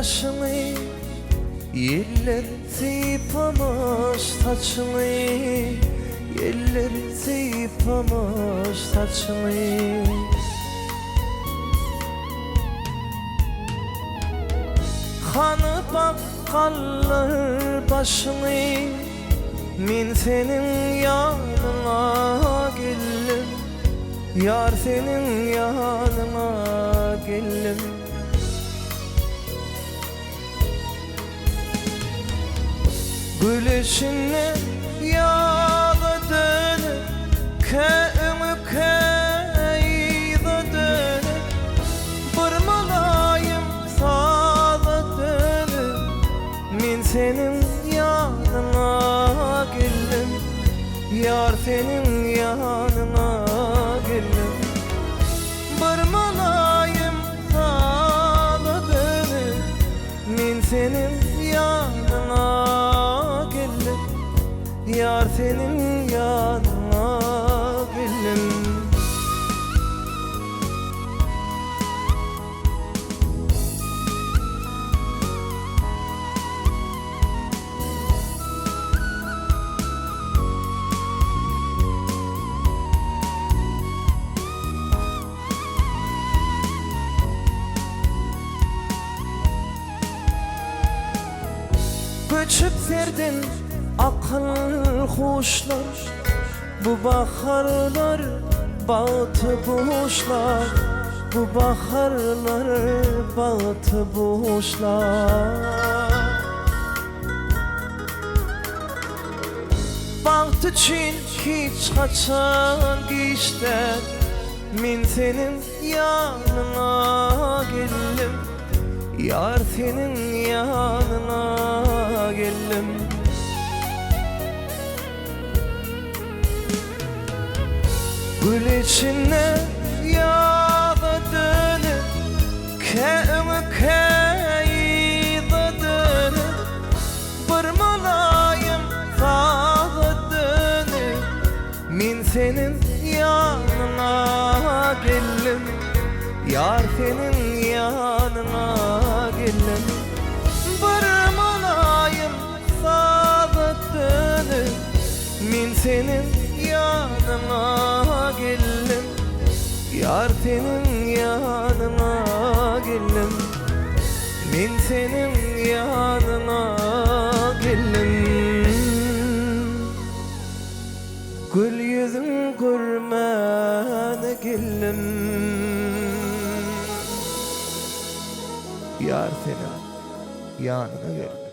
başını, yeller yıpamış saçını, yeller yıpamış saçını. Kanı bakkallar başını, min senin yanına geldim, yar senin yanına geldim. Gülüşünle yağı dönüp, köyümü köyde dönüp, vurmalayım sağa dönüp, min senin yanına geldim, yar senin yanına geldim. Vurmalayım sağa dönüp, min senin yanına, yar senin yanına geldim. Göçüp verdin akıl kuşlar, bu baharlar batı boşlar, bu baharlar batı boşlar. Baht için hiç kaçan geçler, min senin yanına geldim, yar senin yanına geldim. Gül içine yağı dönüp, köyümü köyde dönüp, vurmalayım sağa dönüp, min senin yanına geldim, yar senin yanına geldim. Vurmalayım sağa dönüp, min senin yanına geldim, yar senin yanına geldim, min senin yanına geldim. Gül yüzün görmene geldim, yar senin yanına geldim.